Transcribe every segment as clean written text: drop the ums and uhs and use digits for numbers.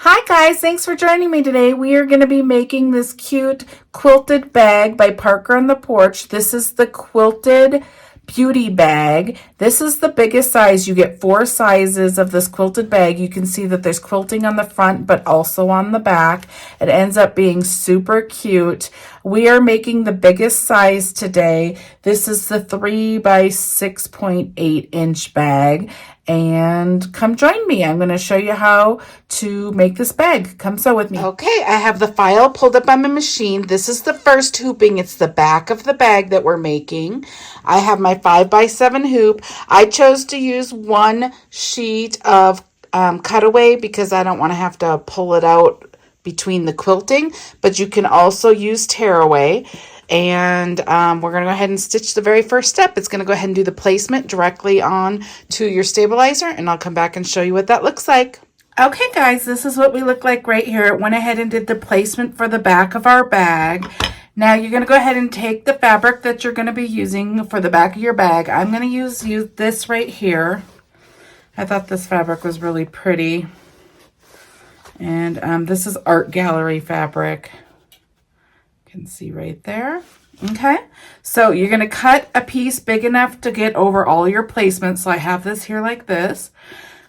Hi guys, thanks for joining me today. We are going to be making this cute quilted bag by Parker on the Porch. This is the Quilted Beauty Bag. This is the biggest size. You get 4 sizes of this quilted bag. You can see that there's quilting on the front but also on the back. It ends up being super cute. We are making the biggest size today. This is the 3 by 6.8 inch bag. And come join me. I'm going to show you how to make this bag. Come sew with me. Okay, I have the file pulled up on my machine. This is the first hooping. It's the back of the bag that we're making. I have my 5 by 7 hoop. I chose to use 1 sheet of cutaway because I don't want to have to pull it out between the quilting, but you can also use tearaway. And we're going to go ahead and stitch the very first step. It's going to go ahead and do the placement directly on to your stabilizer, and I'll come back and show you what that looks like. Okay guys, this is what we look like right here. It went ahead and did the placement for the back of our bag. Now you're going to go ahead and take the fabric that you're going to be using for the back of your bag. I'm going to use this right here. I thought this fabric was really pretty. And this is Art Gallery fabric. Can see right there. Okay, so you're going to cut a piece big enough to get over all your placements. So I have this here like this.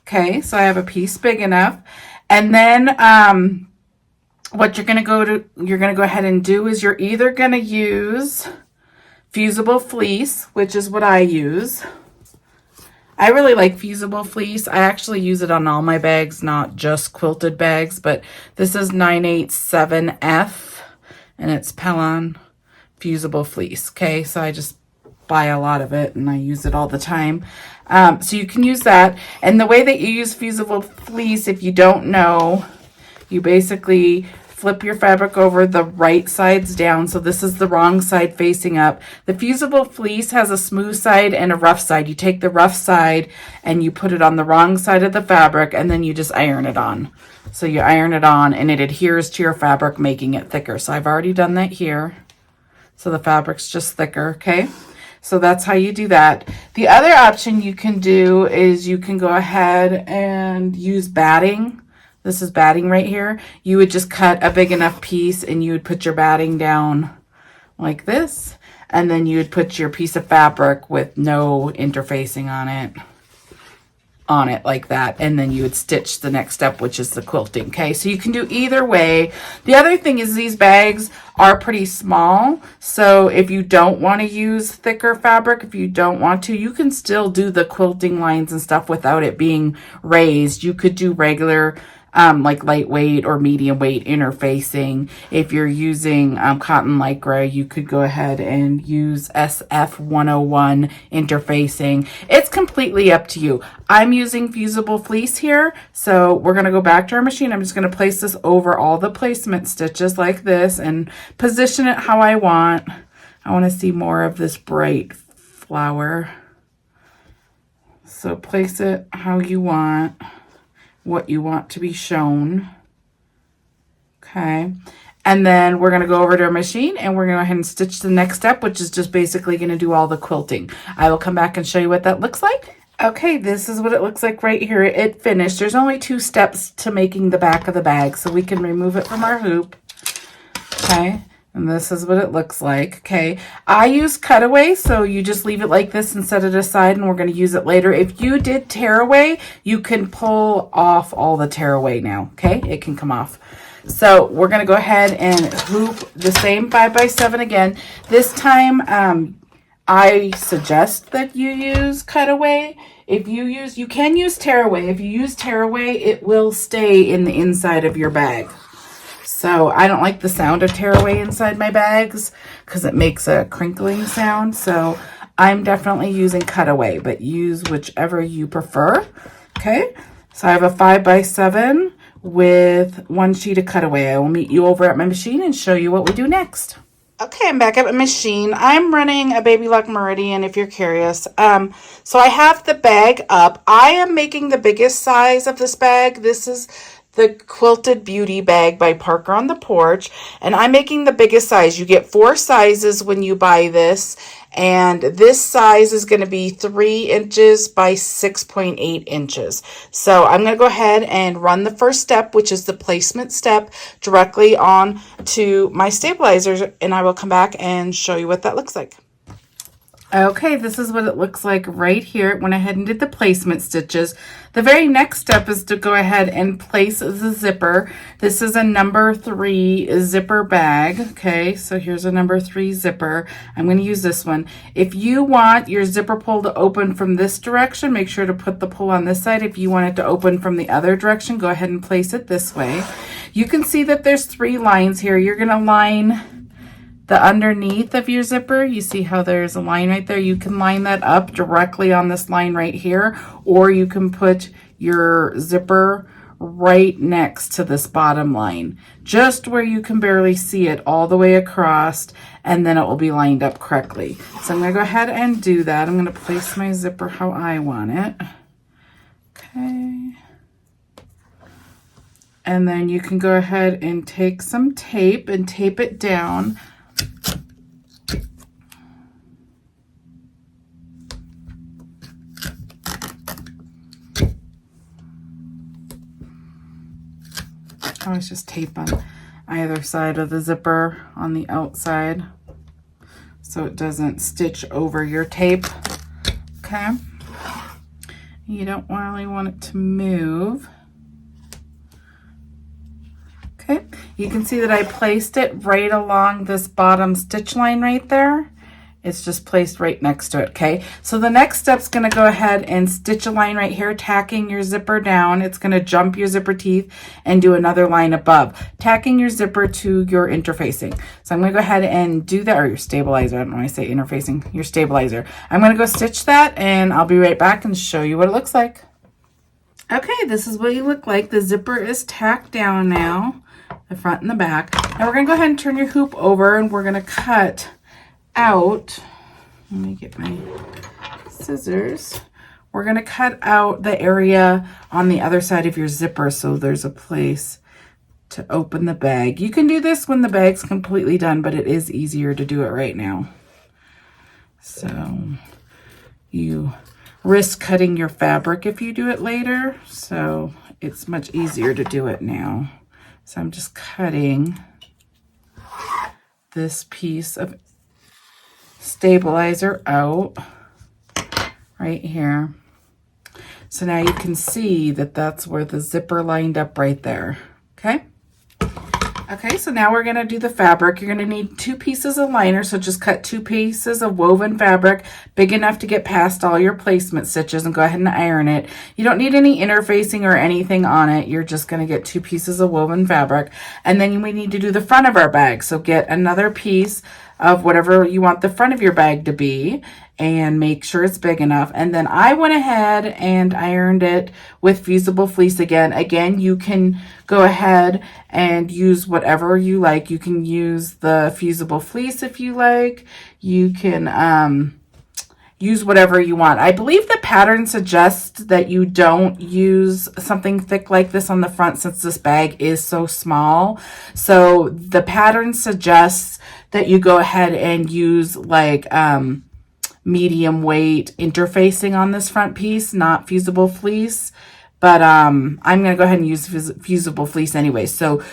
Okay, so I have a piece big enough, and then what you're going to go ahead and do is you're either going to use fusible fleece, which is what I use. I really like fusible fleece. I actually use it on all my bags, not just quilted bags, but this is 987F. And it's Pellon fusible fleece. Okay, so I just buy a lot of it and I use it all the time. So you can use that. And the way that you use fusible fleece, if you don't know, you basically flip your fabric over the right sides down. So this is the wrong side facing up. The fusible fleece has a smooth side and a rough side. You take the rough side and you put it on the wrong side of the fabric, and then you just iron it on. So you iron it on and it adheres to your fabric, making it thicker. So I've already done that here. So the fabric's just thicker, okay? So that's how you do that. The other option you can do is you can go ahead and use batting. This is batting right here. You would just cut a big enough piece and you would put your batting down like this. And then you would put your piece of fabric with no interfacing on it like that, and then you would stitch the next step, which is the quilting. Okay, so you can do either way. The other thing is these bags are pretty small, so if you don't want to use thicker fabric, if you don't want to, you can still do the quilting lines and stuff without it being raised. You could do regular like lightweight or medium weight interfacing. If you're using cotton lycra, you could go ahead and use SF101 interfacing. It's completely up to you. I'm using fusible fleece here, so we're going to go back to our machine. I'm just going to place this over all the placement stitches like this and position it how I want. I want to see more of this bright flower. So place it how you want, what you want to be shown. Okay, and then we're going to go over to our machine and we're going to go ahead and stitch the next step, which is just basically going to do all the quilting. I will come back and show you what that looks like. Okay, this is what it looks like right here. It finished. There's only 2 steps to making the back of the bag, so we can remove it from our hoop. Okay, and this is what it looks like. Okay, I use cutaway, so you just leave it like this and set it aside, and we're going to use it later. If you did tearaway, you can pull off all the tearaway now. Okay, it can come off. So we're going to go ahead and hoop the same 5 by 7 again. This time, I suggest that you use cutaway. You can use tearaway. If you use tearaway, it will stay in the inside of your bag. So I don't like the sound of tearaway inside my bags because it makes a crinkling sound. So I'm definitely using cutaway, but use whichever you prefer. Okay, so I have a 5 by 7 with 1 sheet of cutaway. I will meet you over at my machine and show you what we do next. Okay, I'm back at my machine. I'm running a Baby Lock Meridian, if you're curious. So I have the bag up. I am making the biggest size of this bag. This is the Quilted Beauty Bag by Parker on the Porch, and I'm making the biggest size. You get 4 sizes when you buy this, and this size is going to be 3 inches by 6.8 inches. So I'm going to go ahead and run the first step, which is the placement step, directly on to my stabilizers, and I will come back and show you what that looks like. Okay, this is what it looks like right here. It went ahead and did the placement stitches. The very next step is to go ahead and place the zipper. This is a number 3 zipper bag. Okay, so here's a number 3 zipper. I'm going to use this one. If you want your zipper pull to open from this direction, make sure to put the pull on this side. If you want it to open from the other direction, go ahead and place it this way. You can see that there's 3 lines here. You're going to line the underneath of your zipper. You see how there's a line right there? You can line that up directly on this line right here, or you can put your zipper right next to this bottom line, just where you can barely see it all the way across, and then it will be lined up correctly. So I'm going to go ahead and do that. I'm going to place my zipper how I want it. Okay. And then you can go ahead and take some tape and tape it down. I always just tape on either side of the zipper on the outside so it doesn't stitch over your tape. Okay. You don't really want it to move. Okay. You can see that I placed it right along this bottom stitch line right there. It's just placed right next to it, okay? So the next step's gonna go ahead and stitch a line right here, tacking your zipper down. It's gonna jump your zipper teeth and do another line above, tacking your zipper to your interfacing. So I'm gonna go ahead and do that, or your stabilizer, I don't know why I say interfacing, your stabilizer. I'm gonna go stitch that, and I'll be right back and show you what it looks like. Okay, this is what you look like. The zipper is tacked down now, the front and the back. Now we're gonna go ahead and turn your hoop over, and we're gonna cut out, let me get my scissors. We're going to cut out the area on the other side of your zipper so there's a place to open the bag. You can do this when the bag's completely done, but it is easier to do it right now. So you risk cutting your fabric if you do it later, so it's much easier to do it now. So I'm just cutting this piece of stabilizer out right here. So now you can see that that's where the zipper lined up right there. Okay. Okay, so now we're going to do the fabric. You're going to need 2 pieces of liner, so just cut 2 pieces of woven fabric big enough to get past all your placement stitches, and go ahead and iron it. You don't need any interfacing or anything on it. You're just going to get 2 pieces of woven fabric, and then we need to do the front of our bag. So get another piece of whatever you want the front of your bag to be, and make sure it's big enough. And then I went ahead and ironed it with fusible fleece again. Again, you can go ahead and use whatever you like. You can use the fusible fleece if you like. You can use whatever you want. I believe the pattern suggests that you don't use something thick like this on the front since this bag is so small. So the pattern suggests that you go ahead and use like medium weight interfacing on this front piece, not fusible fleece. But I'm going to go ahead and use fusible fleece anyway. So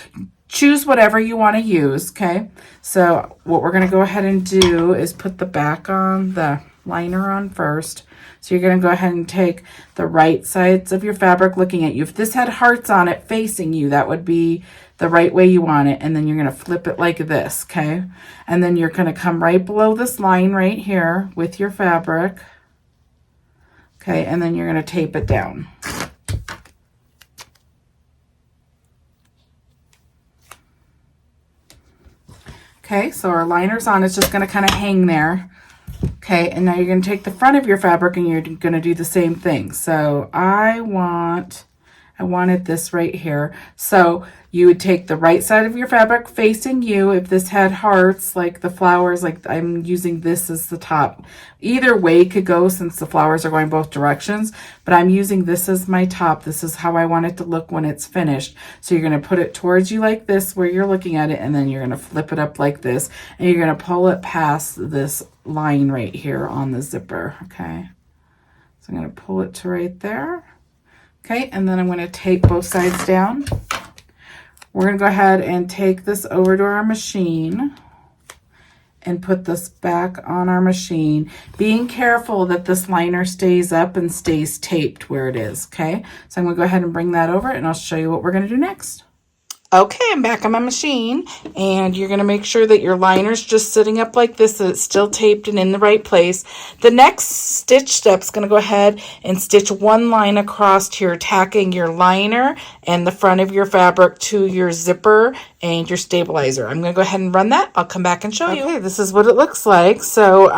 choose whatever you want to use, okay? So what we're going to go ahead and do is put the back on, the liner on first. So you're going to go ahead and take the right sides of your fabric looking at you. If this had hearts on it facing you, that would be the right way you want it. And then you're going to flip it like this, okay? And then you're going to come right below this line right here with your fabric. Okay, and then you're going to tape it down. Okay, so our liner's on. It's just going to kind of hang there. Okay, and now you're going to take the front of your fabric and you're going to do the same thing. So I want I wanted this right here. So you would take the right side of your fabric facing you. If this had hearts, like the flowers, like I'm using this as the top. Either way could go since the flowers are going both directions, but I'm using this as my top. This is how I want it to look when it's finished. So you're going to put it towards you like this where you're looking at it, and then you're going to flip it up like this, and you're going to pull it past this line right here on the zipper, okay? So I'm going to pull it to right there. Okay, and then I'm going to tape both sides down. We're going to go ahead and take this over to our machine and put this back on our machine, being careful that this liner stays up and stays taped where it is, okay? So I'm going to go ahead and bring that over, and I'll show you what we're going to do next. Okay, I'm back on my machine, and you're going to make sure that your liner's just sitting up like this, so it's still taped and in the right place. The next stitch step is going to go ahead and stitch one line across here, tacking your liner and the front of your fabric to your zipper and your stabilizer. I'm going to go ahead and run that. I'll come back and show you. Okay, this is what it looks like. So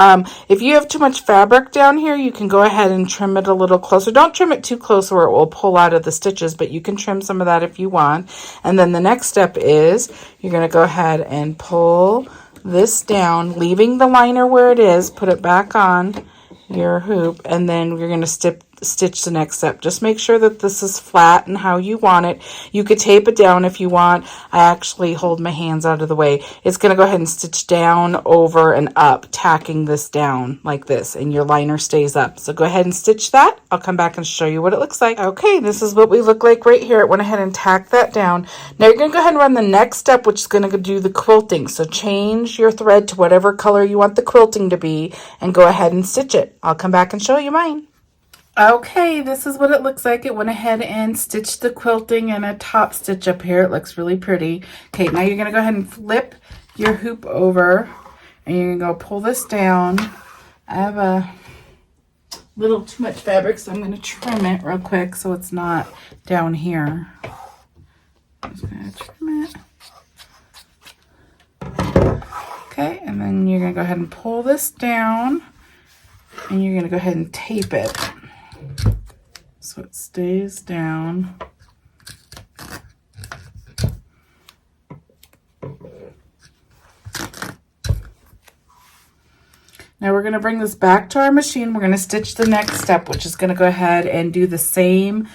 if you have too much fabric down here, you can go ahead and trim it a little closer. Don't trim it too close or it will pull out of the stitches, but you can trim some of that if you want. And then the next step is you're going to go ahead and pull this down, leaving the liner where it is, put it back on your hoop, and then you're going to stitch the next step. Just make sure that this is flat and how you want it. You could tape it down if you want. I actually hold my hands out of the way. It's going to go ahead and stitch down, over, and up, tacking this down like this, and your liner stays up. So go ahead and stitch that. I'll come back and show you what it looks like. Okay, this is what we look like right here. It went ahead and tacked that down. Now you're going to go ahead and run the next step, which is going to do the quilting. So change your thread to whatever color you want the quilting to be and go ahead and stitch it. I'll come back and show you mine. Okay, this is what it looks like. It went ahead and stitched the quilting and a top stitch up here. It looks really pretty. Okay, now you're going to go ahead and flip your hoop over, and you're going to go pull this down. I have a little too much fabric, so I'm going to trim it real quick so it's not down here. Just going to trim it. Okay, and then you're going to go ahead and pull this down, and you're going to go ahead and tape it so it stays down. Now we're going to bring this back to our machine. We're going to stitch the next step, which is going to go ahead and do the same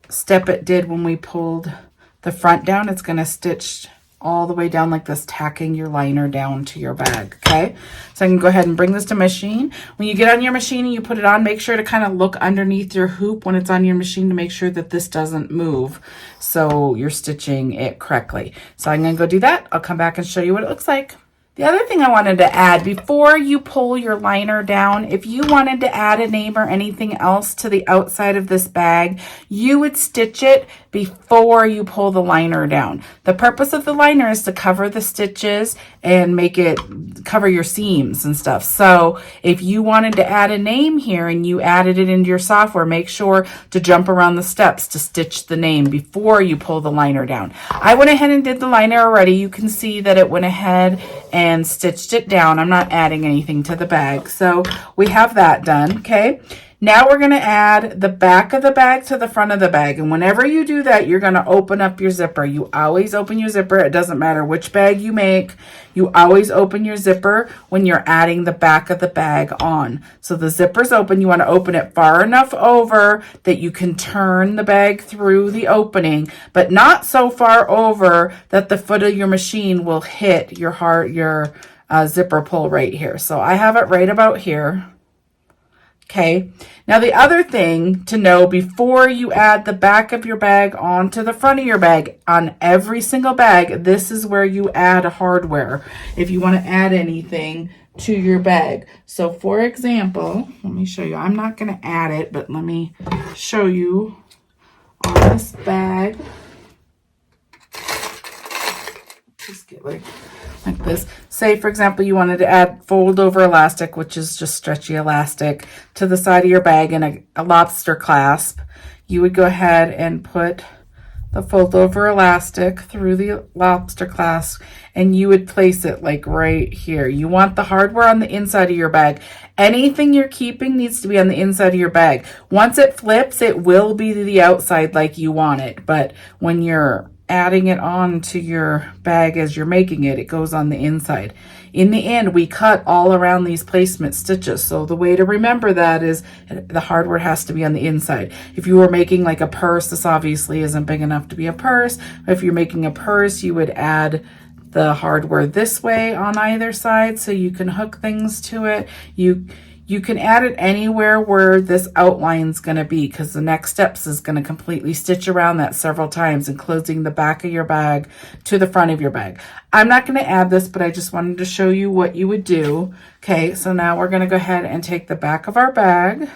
step it did when we pulled the front down. It's going to stitch all the way down like this, tacking your liner down to your bag, okay? So I can go ahead and bring this to machine. When you get on your machine and you put it on, make sure to kind of look underneath your hoop when it's on your machine to make sure that this doesn't move, so you're stitching it correctly. So I'm going to go do that. I'll come back and show you what it looks like. The other thing I wanted to add, before you pull your liner down, if you wanted to add a name or anything else to the outside of this bag, you would stitch it before you pull the liner down. The purpose of the liner is to cover the stitches and make it cover your seams and stuff. So if you wanted to add a name here and you added it into your software, make sure to jump around the steps to stitch the name before you pull the liner down. I went ahead and did the liner already. You can see that it went ahead and stitched it down. I'm not adding anything to the bag. So we have that done, okay? Now we're going to add the back of the bag to the front of the bag. And whenever you do that, you're going to open up your zipper. You always open your zipper. It doesn't matter which bag you make. You always open your zipper when you're adding the back of the bag on. So the zipper's open. You want to open it far enough over that you can turn the bag through the opening, but not so far over that the foot of your machine will hit your zipper pull right here. So I have it right about here. Okay, now the other thing to know before you add the back of your bag onto the front of your bag, on every single bag, this is where you add hardware if you want to add anything to your bag. So for example, let me show you. I'm not going to add it, but let me show you on this bag. Just get like this. Say, for example, you wanted to add fold over elastic, which is just stretchy elastic, to the side of your bag in a lobster clasp. You would go ahead and put the fold over elastic through the lobster clasp, and you would place it like right here. You want the hardware on the inside of your bag. Anything you're keeping needs to be on the inside of your bag. Once it flips, it will be to the outside like you want it. But when you're adding it on to your bag as you're making it, it goes on the inside. In the end, we cut all around these placement stitches. So the way to remember that is the hardware has to be on the inside. If you were making like a purse, this obviously isn't big enough to be a purse. If you're making a purse, you would add the hardware this way on either side so you can hook things to it. You can add it anywhere where this outline's going to be, because the next steps is going to completely stitch around that several times, enclosing the back of your bag to the front of your bag. I'm not going to add this, but I just wanted to show you what you would do. Okay, so now we're going to go ahead and take the back of our bag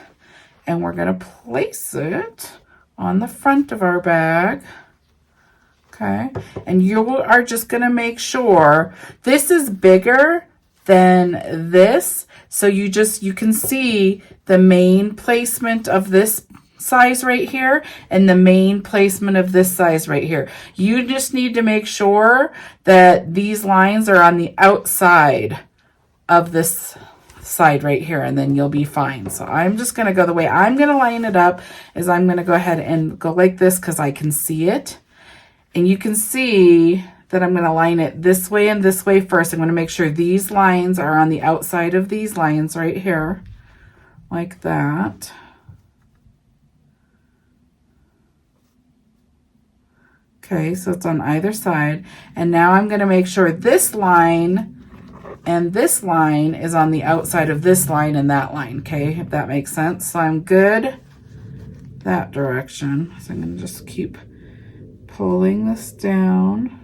and we're going to place it on the front of our bag. Okay, and you are just going to make sure this is bigger than this. So you can see the main placement of this size right here and the main placement of this size right here. You just need to make sure that these lines are on the outside of this side right here, and then you'll be fine. So I'm just going to go the way I'm going to line it up is I'm going to go ahead and go like this because I can see it. And you can see that I'm going to line it this way and this way first. I'm going to make sure these lines are on the outside of these lines right here, like that. Okay, so it's on either side. And now I'm going to make sure this line and this line is on the outside of this line and that line, okay, if that makes sense. So I'm good that direction. So I'm going to just keep pulling this down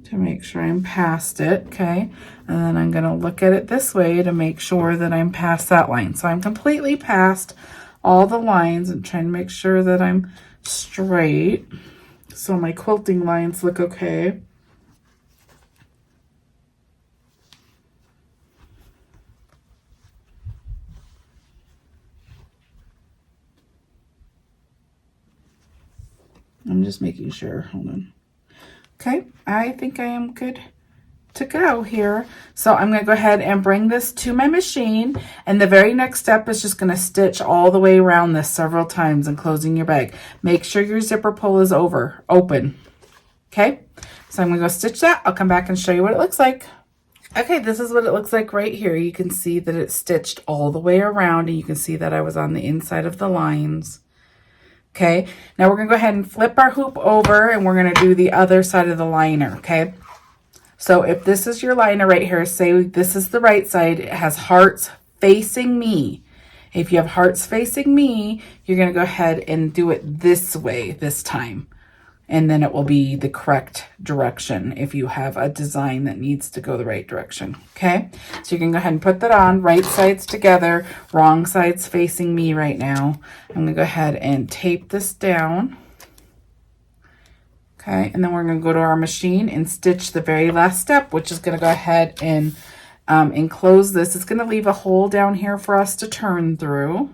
to make sure I'm past it, okay? And then I'm going to look at it this way to make sure that I'm past that line. So I'm completely past all the lines and trying to make sure that I'm straight so my quilting lines look okay. I'm just making sure, hold on. Okay, I think I am good to go here. So I'm going to go ahead and bring this to my machine, and the very next step is just going to stitch all the way around this several times and closing your bag. Make sure your zipper pull is open. Okay, so I'm going to go stitch that. I'll come back and show you what it looks like. Okay, this is what it looks like right here. You can see that it's stitched all the way around, and you can see that I was on the inside of the lines. Okay, now we're going to go ahead and flip our hoop over and we're going to do the other side of the liner, okay? So if this is your liner right here, say this is the right side, it has hearts facing me. If you have hearts facing me, you're going to go ahead and do it this way this time. And then it will be the correct direction if you have a design that needs to go the right direction, okay? So you can go ahead and put that on, right sides together, wrong sides facing me right now. I'm gonna go ahead and tape this down, okay? And then we're gonna go to our machine and stitch the very last step, which is gonna go ahead and enclose this. It's gonna leave a hole down here for us to turn through,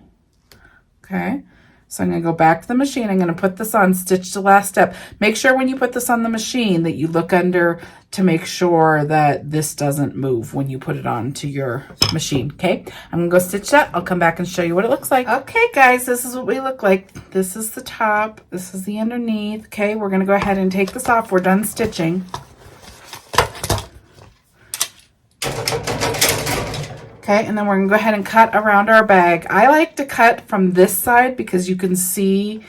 okay? So I'm going to go back to the machine. I'm going to put this on, stitch the last step. Make sure when you put this on the machine that you look under to make sure that this doesn't move when you put it on to your machine, okay? I'm going to go stitch that. I'll come back and show you what it looks like. Okay, guys, this is what we look like. This is the top. This is the underneath, okay? We're going to go ahead and take this off. We're done stitching. Okay, and then we're gonna go ahead and cut around our bag. I like to cut from this side because you can see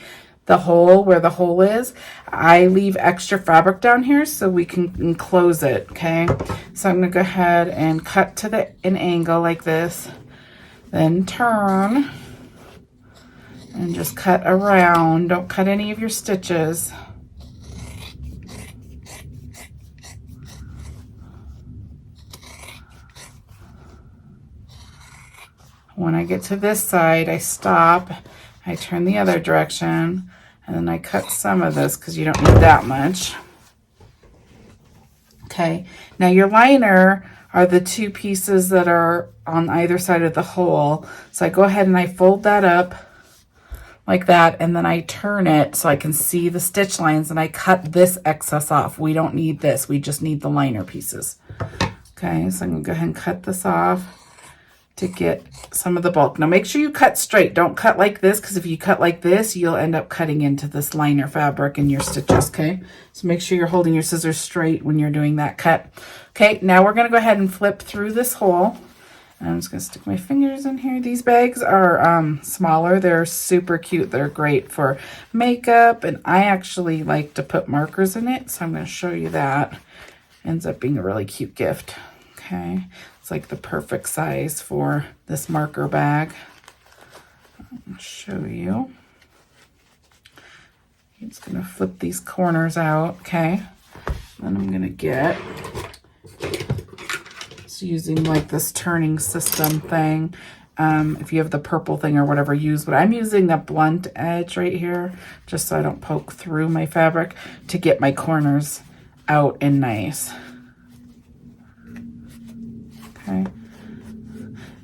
the hole where the hole is. I leave extra fabric down here so we can enclose it, okay? So I'm gonna go ahead and cut to an angle like this, then turn and just cut around. Don't cut any of your stitches. When I get to this side, I stop, I turn the other direction, and then I cut some of this because you don't need that much. Okay, now your liner are the two pieces that are on either side of the hole. So I go ahead and I fold that up like that, and then I turn it so I can see the stitch lines, and I cut this excess off. We don't need this, we just need the liner pieces. Okay, so I'm gonna go ahead and cut this off. to get some of the bulk. Now make sure you cut straight. Don't cut like this, because if you cut like this, you'll end up cutting into this liner fabric in your stitches, okay? So make sure you're holding your scissors straight when you're doing that cut. Okay, now we're gonna go ahead and flip through this hole. I'm just gonna stick my fingers in here. These bags are smaller. They're super cute. They're great for makeup, and I actually like to put markers in it, so I'm gonna show you that. Ends up being a really cute gift, okay? It's like the perfect size for this marker bag. I'll show you. I'm just gonna flip these corners out, okay? Then I'm gonna get, just using like this turning system thing. If you have the purple thing or whatever, use, but I'm using a blunt edge right here, just so I don't poke through my fabric, to get my corners out and nice. Okay.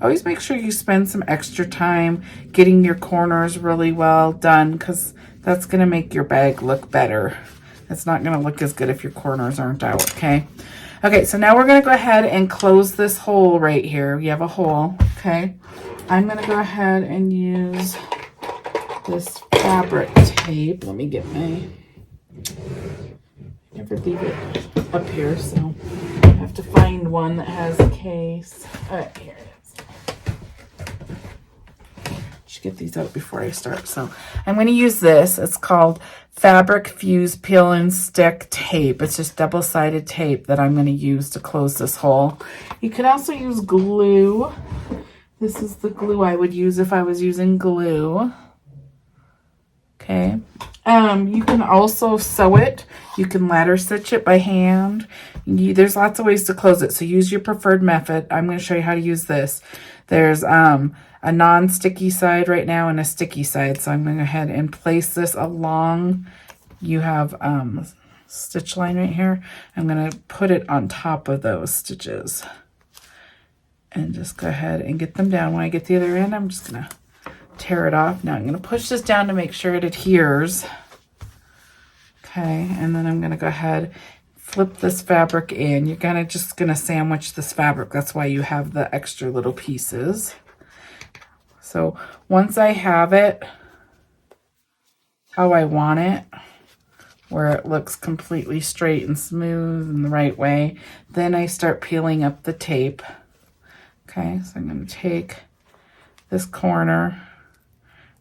Always make sure you spend some extra time getting your corners really well done, because that's going to make your bag look better. It's not going to look as good if your corners aren't out, okay? Okay, so now we're going to go ahead and close this hole right here. You have a hole, okay? I'm going to go ahead and use this fabric tape. Let me get my... Never leave it up here, so I have to find one that has a case. Here it is. Should get these out before I start. So I'm going to use this. It's called Fabric Fuse Peel and Stick Tape. It's just double-sided tape that I'm going to use to close this hole. You could also use glue. This is the glue I would use if I was using glue. Okay. You can also sew it. You can ladder stitch it by hand. There's lots of ways to close it, so use your preferred method. I'm going to show you how to use this. There's a non-sticky side right now and a sticky side, so I'm going to go ahead and place this along. You have stitch line right here. I'm going to put it on top of those stitches and just go ahead and get them down. When I get the other end, I'm just going to tear it off. Now I'm going to push this down to make sure it adheres. Okay, and then I'm going to go ahead, flip this fabric in. You're just going to sandwich this fabric. That's why you have the extra little pieces. So once I have it how I want it, where it looks completely straight and smooth in the right way, then I start peeling up the tape. Okay, so I'm going to take this corner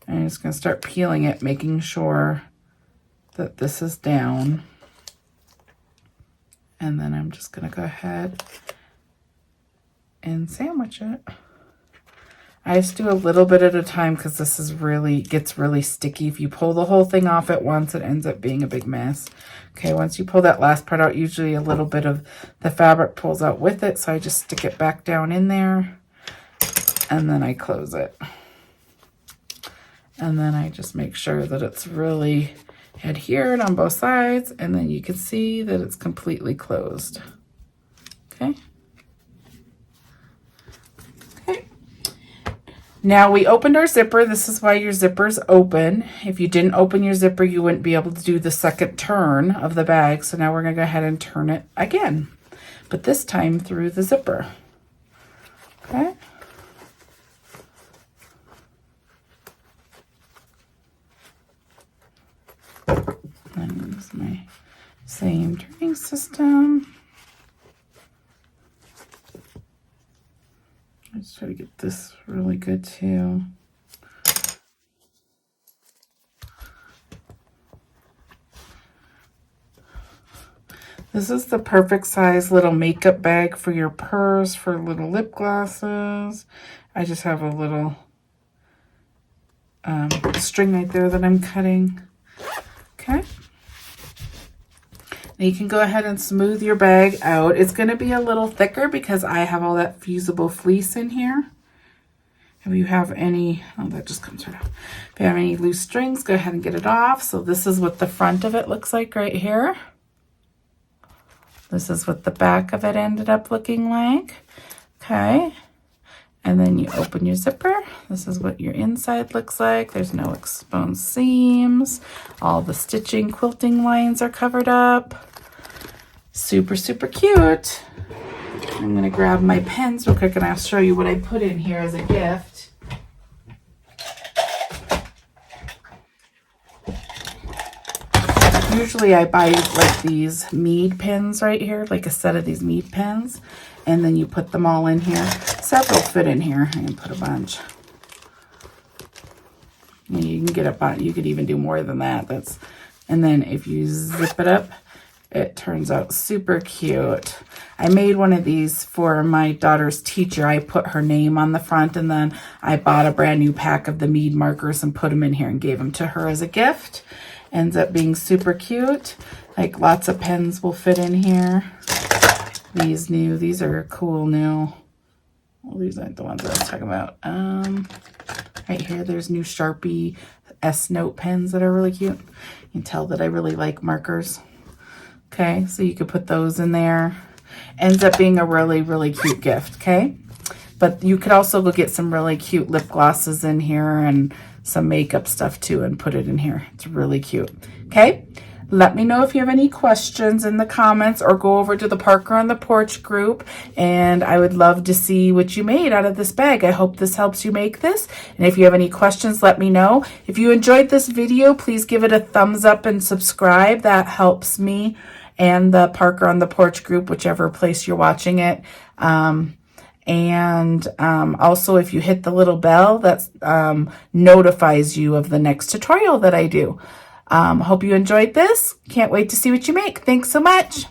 and I'm just going to start peeling it, making sure that this is down. And then I'm just going to go ahead and sandwich it. I just do a little bit at a time because this is gets really sticky. If you pull the whole thing off at once, it ends up being a big mess. Okay, once you pull that last part out, usually a little bit of the fabric pulls out with it, so I just stick it back down in there and then I close it. And then I just make sure that it's really adhered on both sides, and then you can see that it's completely closed. Okay. Okay. Now we opened our zipper. This is why your zipper's open. If you didn't open your zipper, you wouldn't be able to do the second turn of the bag. So now we're going to go ahead and turn it again, but this time through the zipper. Okay. And use my same turning system. Let's try to get this really good too. This is the perfect size little makeup bag for your purse, for little lip glosses. I just have a little string right there that I'm cutting. Okay. Now you can go ahead and smooth your bag out. It's going to be a little thicker because I have all that fusible fleece in here. If you have any, oh, that just comes right out. If you have any loose strings, go ahead and get it off. So this is what the front of it looks like right here. This is what the back of it ended up looking like. Okay. And then you open your zipper. This is what your inside looks like. There's no exposed seams. All the stitching, quilting lines are covered up. Super, super cute. I'm going to grab my pens real quick and I'll show you what I put in here as a gift. Usually I buy like these mead pens right here, like a set of these mead pens, and then you put them all in here. Several fit in here. I can put a bunch. You can get a bunch. You could even do more than that. And then if you zip it up, it turns out super cute. I made one of these for my daughter's teacher. I put her name on the front, and then I bought a brand new pack of the mead markers and put them in here and gave them to her as a gift. Ends up being super cute. Like lots of pens will fit in here. These are cool new. Well, these aren't the ones I was talking about. Right here, there's new Sharpie S-Note pens that are really cute. You can tell that I really like markers. Okay, so you could put those in there. Ends up being a really, really cute gift, okay? But you could also go get some really cute lip glosses in here and some makeup stuff too and put it in here. It's really cute, okay? Let me know if you have any questions in the comments, or go over to the Parker on the Porch group, and I would love to see what you made out of this bag. I hope this helps you make this, and if you have any questions, let me know. If you enjoyed this video, please give it a thumbs up and subscribe. That helps me and the Parker on the Porch group, whichever place you're watching it. Also, if you hit the little bell, that notifies you of the next tutorial that I do. Hope you enjoyed this. Can't wait to see what you make. Thanks so much.